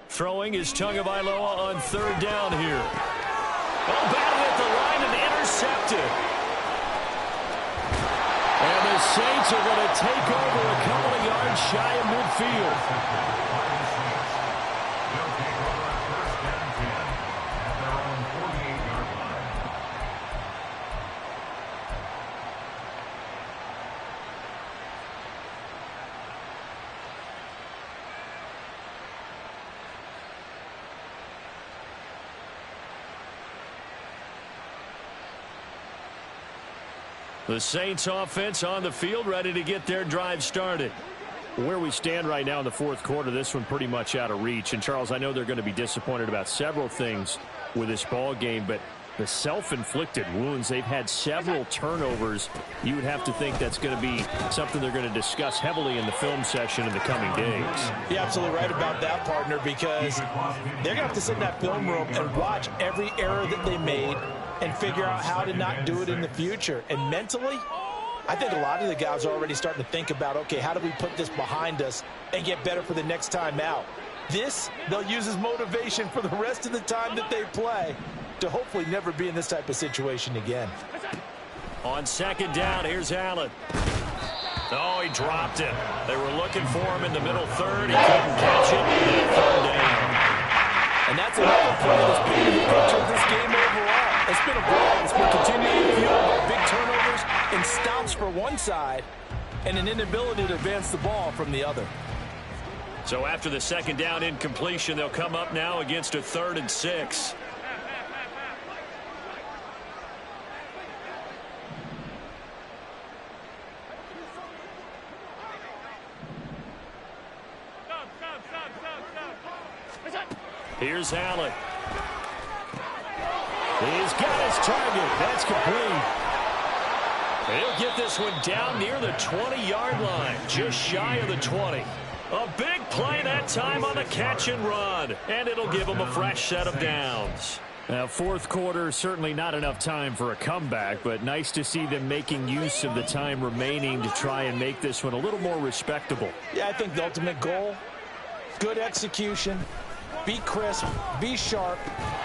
Speaker 1: Throwing is Tagovailoa on 3rd down here. Oh, batted at the line and intercepted.
Speaker 5: And the Saints are going to take over a couple of yards shy of midfield.
Speaker 3: They'll take over at 1st and 10 at their own 48-yard line.
Speaker 1: The Saints offense on the field, ready to get their drive started.
Speaker 5: Where we stand right now in the 4th quarter, this one pretty much out of reach. And, Charles, I know they're going to be disappointed about several things with this ball game, but the self-inflicted wounds, they've had several turnovers. You would have to think that's going to be something they're going to discuss heavily in the film session in the coming days.
Speaker 2: You're absolutely right about that, partner, because they're going to have to sit in that film room and watch every error that they made and figure out how to not do it in the future. And mentally, I think a lot of the guys are already starting to think about, okay, how do we put this behind us and get better for the next time out? This, they'll use as motivation for the rest of the time that they play to hopefully never be in this type of situation again.
Speaker 1: On 2nd down, here's Allen. Oh, he dropped it. They were looking for him in the middle 3rd. He couldn't catch it. And 3rd down.
Speaker 2: And that's another play that's painted the picture of this game overall. It's been a ball. It's been continually fueled by big turnovers and stops for one side and an inability to advance the ball from the other.
Speaker 1: So after the 2nd down incompletion, they'll come up now against a 3rd and 6. Here's Allen.
Speaker 5: He's got his target. That's complete.
Speaker 1: He'll get this one down near the 20-yard line, just shy of the 20. A big play that time on the catch and run, and it'll give them a fresh set of downs.
Speaker 5: Now, fourth quarter, certainly not enough time for a comeback, but nice to see them making use of the time remaining to try and make this one a little more respectable.
Speaker 2: Yeah, I think the ultimate goal, good execution, be crisp, be sharp,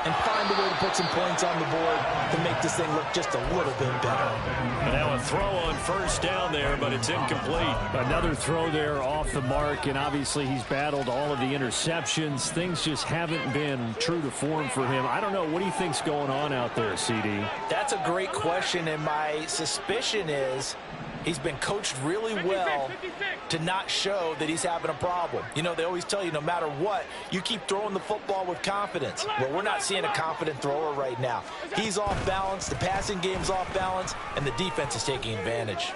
Speaker 2: and find a way to put some points on the board to make this thing look just a little bit better.
Speaker 1: And now a throw on first down there, but it's incomplete.
Speaker 5: Another throw there off the mark, and obviously he's battled all of the interceptions. Things just haven't been true to form for him. I don't know. What do you think's going on out there, CD?
Speaker 2: That's a great question, and my suspicion is he's been coached really well to not show that he's having a problem. You know, they always tell you no matter what, you keep throwing the football with confidence. Well, we're not seeing a confident thrower right now. He's off balance, the passing game's off balance, and the defense is taking advantage.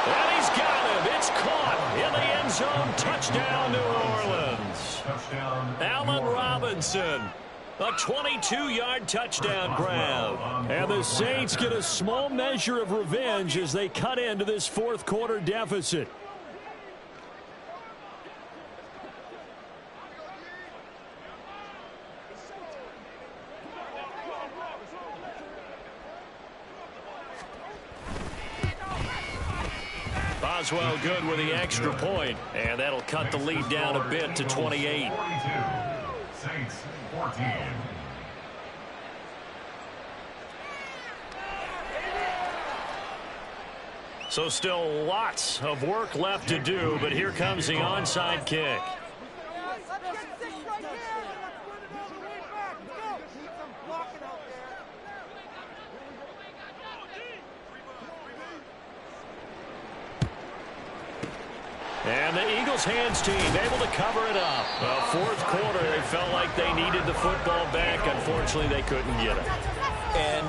Speaker 1: And he's got him. It's caught in the end zone. Touchdown, New Orleans.
Speaker 3: Touchdown.
Speaker 1: Allen Robinson. A 22-yard touchdown grab. And the Saints get a small measure of revenge as they cut into this fourth quarter deficit. Boswell good with the extra point, and that'll cut the lead down a bit to 28.
Speaker 3: 42. Saints 14.
Speaker 1: So still lots of work left to do, but here comes the onside kick. And the Eagles hands team able to cover it up. Well, fourth quarter, they felt like they needed the football back. Unfortunately, they couldn't get it.
Speaker 2: And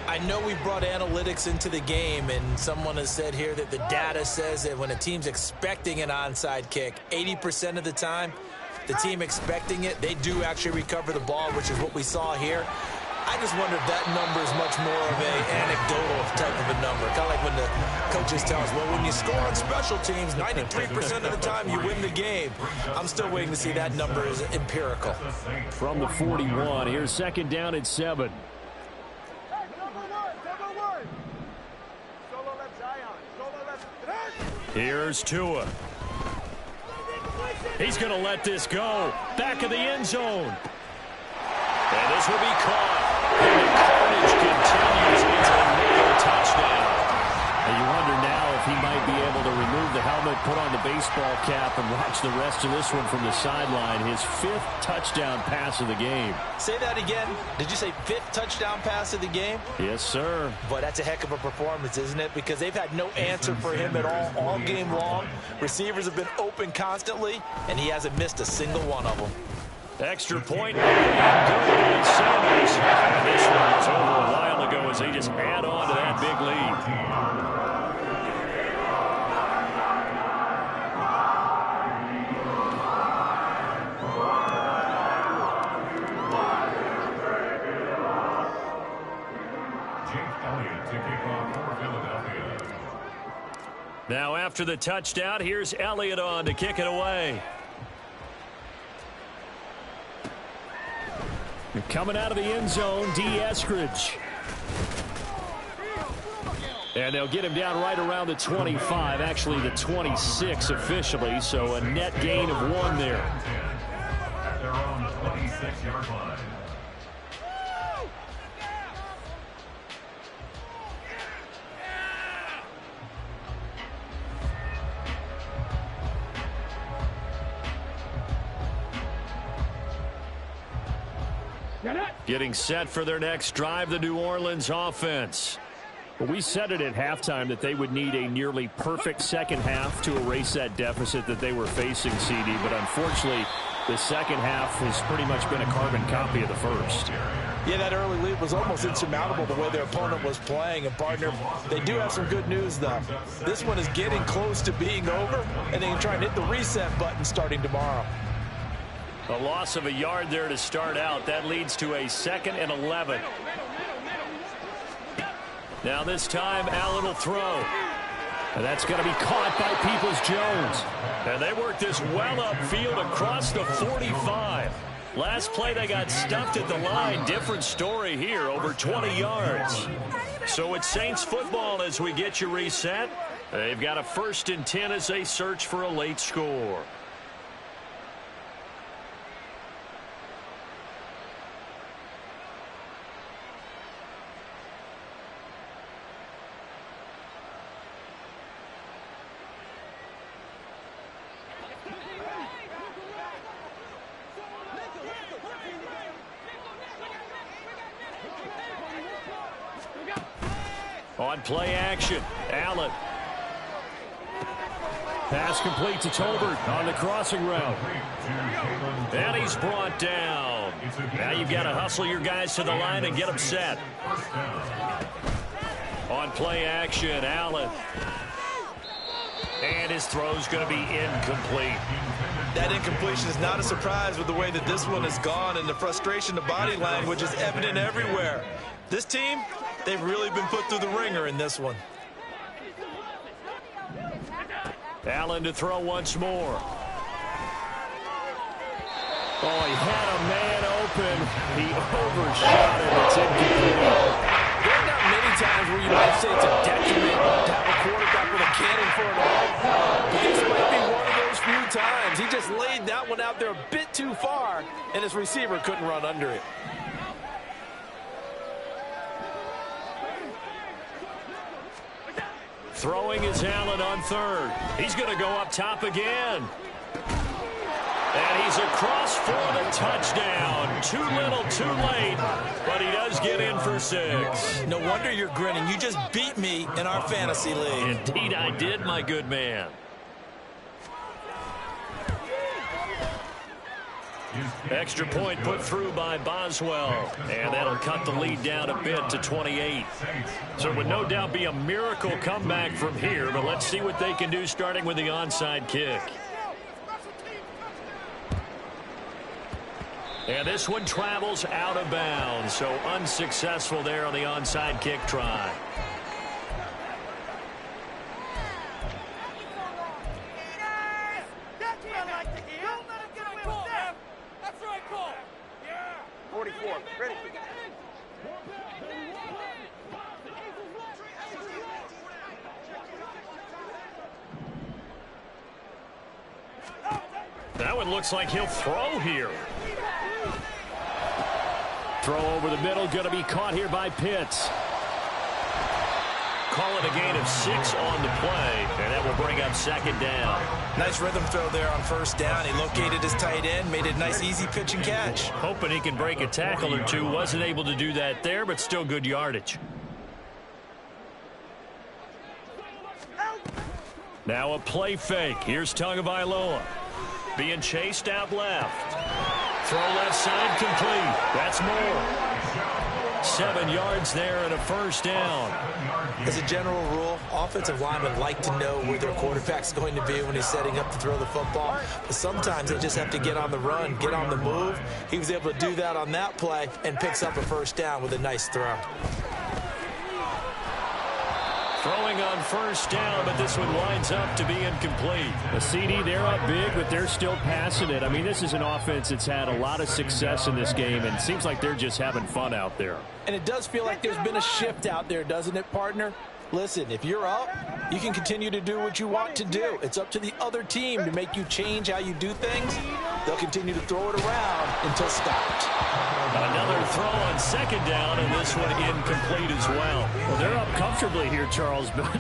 Speaker 2: I know we brought analytics into the game, and someone has said here that the data says that when a team's expecting an onside kick, 80% of the time, the team expecting it, they do actually recover the ball, which is what we saw here. I just wonder if that number is much more of an anecdotal type of a number. Kind of like when the coaches tell us, well, when you score on special teams, 93% of the time you win the game. I'm still waiting to see that number is empirical.
Speaker 5: From the 41, here's second down at 7.
Speaker 1: Here's Tua. He's going to let this go. Back of the end zone. And this will be caught. And the carnage continues. It's another touchdown.
Speaker 5: And you wonder now if he might be able to remove the helmet, put on the baseball cap, and watch the rest of this one from the sideline. His 5th touchdown pass of the game.
Speaker 2: Say that again. Did you say 5th touchdown pass of the game?
Speaker 5: Yes, sir.
Speaker 2: But that's a heck of a performance, isn't it? Because they've had no answer for him at all game long. Receivers have been open constantly, and he hasn't missed a single one of them.
Speaker 1: Extra point. And Sanders. And this one was over a while ago as they just add on to that big lead. Now after the touchdown, here's Elliott on to kick it away.
Speaker 5: Coming out of the end zone, D. Eskridge. And they'll get him down right around the 25, actually the 26 officially, so a net gain of 1 there.
Speaker 3: At their own 26-yard line.
Speaker 1: Getting set for their next drive, the New Orleans offense.
Speaker 5: Well, we said it at halftime that they would need a nearly perfect second half to erase that deficit that they were facing, CD. But unfortunately, the second half has pretty much been a carbon copy of the first.
Speaker 2: Yeah, that early lead was almost insurmountable the way their opponent was playing. And, partner, they do have some good news, though. This one is getting close to being over, and they can try and hit the reset button starting tomorrow.
Speaker 1: A loss of a yard there to start out. That leads to a 2nd and 11. Now this time, Allen will throw.
Speaker 5: And that's going to be caught by Peoples-Jones.
Speaker 1: And they work this well upfield across the 45. Last play they got stuffed at the line. Different story here, over 20 yards. So it's Saints football as we get you reset. They've got a 1st and 10 as they search for a late score. On play action, Allen. Pass complete to Tolbert on the crossing route. And he's brought down. Now you've got to hustle your guys to the line and get them set. On play action, Allen. And his throw's going to be incomplete.
Speaker 2: That incompletion is not a surprise with the way that this one has gone, and the frustration, the body language is evident everywhere. This team, they've really been put through the ringer in this one.
Speaker 1: Allen to throw once more.
Speaker 5: Oh, he had a man open. He overshot it. It's incomplete.
Speaker 7: There are not many times where you might say it's a detriment to have a quarterback with a cannon for an arm. But this might be one of those few times. He just laid that one out there a bit too far, and his receiver couldn't run under it.
Speaker 1: Throwing is Allen on 3rd. He's going to go up top again. And he's across for the touchdown. Too little, too late, but he does get in for 6.
Speaker 2: No wonder you're grinning. You just beat me in our fantasy league.
Speaker 1: Indeed I did, my good man. Extra point put through by Boswell. And that'll cut the lead down a bit to 28. So it would no doubt be a miracle comeback from here, but let's see what they can do starting with the onside kick. And this one travels out of bounds, so unsuccessful there on the onside kick try.
Speaker 6: That's right, call. Yeah. 44. Ready.
Speaker 1: That one looks like he'll throw here.
Speaker 5: Throw over the middle, going to be caught here by Pitts.
Speaker 1: Call it a gain of 6 on the play, and that will bring up 2nd down.
Speaker 2: Nice rhythm throw there on 1st down. He located his tight end, made a nice easy pitch and catch.
Speaker 1: Hoping he can break a tackle or two. Wasn't able to do that there, but still good yardage. Now a play fake. Here's Tagovailoa. Being chased out left. Throw left side complete. That's more. 7 yards there and a 1st down.
Speaker 2: As a general rule, offensive linemen like to know where their quarterback's going to be when he's setting up to throw the football. But sometimes they just have to get on the run, get on the move. He was able to do that on that play and picks up a 1st down with a nice throw.
Speaker 1: Throwing on 1st down, but this one lines up to be incomplete.
Speaker 5: The CD, they're up big, but they're still passing it. I mean, this is an offense that's had a lot of success in this game, and it seems like they're just having fun out there.
Speaker 7: And it does feel like there's been a shift out there, doesn't it, partner? Listen, if you're up, you can continue to do what you want to do. It's up to the other team to make you change how you do things. They'll continue to throw it around until stopped.
Speaker 1: Another throw on 2nd down, and this one incomplete as well.
Speaker 5: Well, they're up comfortably here, Charles, but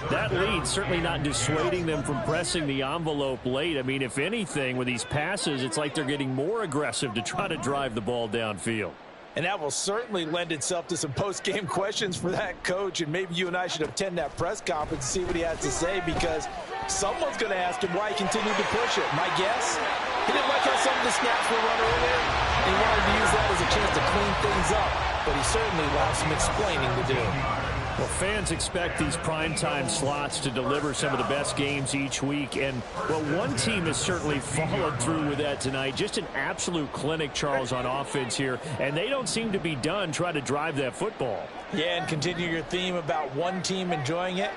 Speaker 5: that lead certainly not dissuading them from pressing the envelope late. I mean, if anything, with these passes, it's like they're getting more aggressive to try to drive the ball downfield.
Speaker 7: And that will certainly lend itself to some post-game questions for that coach, and maybe you and I should attend that press conference and see what he has to say, because someone's going to ask him why he continued to push it. My guess, he didn't like how some of the snaps were run earlier, and he wanted to use that as a chance to clean things up, but he certainly will have some explaining to do.
Speaker 5: Well, fans expect these primetime slots to deliver some of the best games each week. And, well, one team has certainly followed through with that tonight. Just an absolute clinic, Charles, on offense here. And they don't seem to be done trying to drive that football.
Speaker 7: Yeah, and continue your theme about one team enjoying it.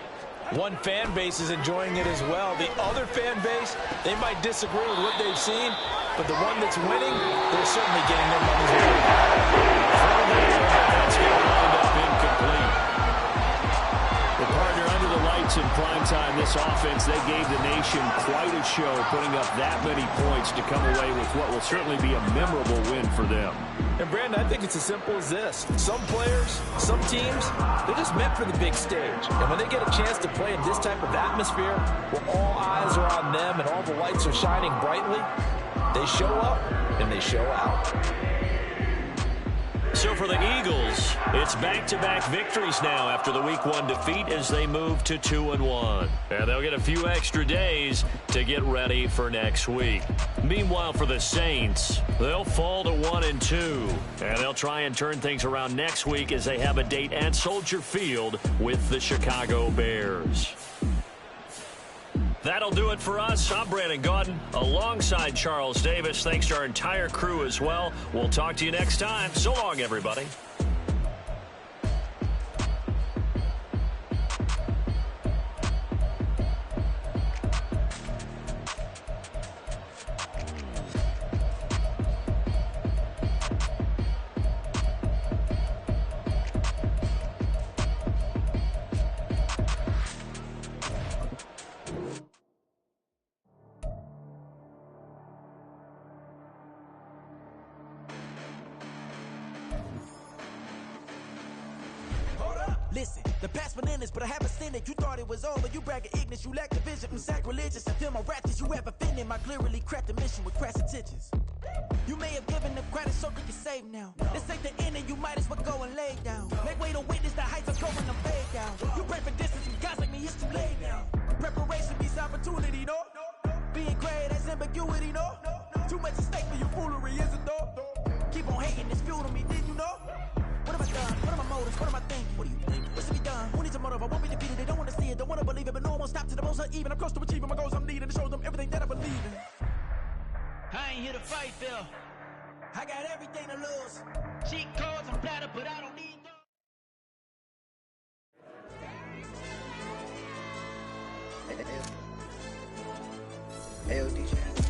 Speaker 7: One fan base is enjoying it as well. The other fan base, they might disagree with what they've seen, but the one that's winning, they're certainly getting their money's worth.
Speaker 1: That's going to wind up incomplete.
Speaker 5: The partner under the lights in prime time. This offense, they gave the nation quite a show, putting up that many points to come away with what will certainly be a memorable win for them.
Speaker 7: And, Brandon, I think it's as simple as this. Some players, some teams, they're just meant for the big stage. And when they get a chance to play in this type of atmosphere, where all eyes are on them and all the lights are shining brightly, they show up and they show out.
Speaker 1: So for the Eagles, it's back-to-back victories now after the Week 1 defeat as they move to 2-1. And they'll get a few extra days to get ready for next week. Meanwhile, for the Saints, they'll fall to 1-2. And they'll try and turn things around next week as they have a date at Soldier Field with the Chicago Bears. That'll do it for us. I'm Brandon Gaudin alongside Charles Davis. Thanks to our entire crew as well. We'll talk to you next time. So long, everybody.
Speaker 8: Listen, the past bananas, but I haven't seen it. You thought it was over, you bragging ignorance, you lack the vision from sacrilegious. I feel my raptors, you have offended my clearly crafted mission with crass intentions. You may have given them credit so you can save now. This ain't the end and you might as well go and lay down. Make way to witness the heights of going to fade down. You pray for distance from guys like me, it's too late now. Preparation beats opportunity, no? Being great has ambiguity, no? Too much at stake for your foolery, is it though? Keep on hating, it's fuel to me, did you know? What have I done? What are my motives? What am I thinking? What do you think? What's to be done? Who needs a motive? I won't be defeated. They don't want to see it, don't want to believe it, but no one won't stop to the most uneven. I'm close to achieving my goals. I'm needing to show them everything that I believe in. I ain't here to fight, Phil. I got everything to lose. Cheat codes and platter, but I don't need them.
Speaker 9: Hey, DJ.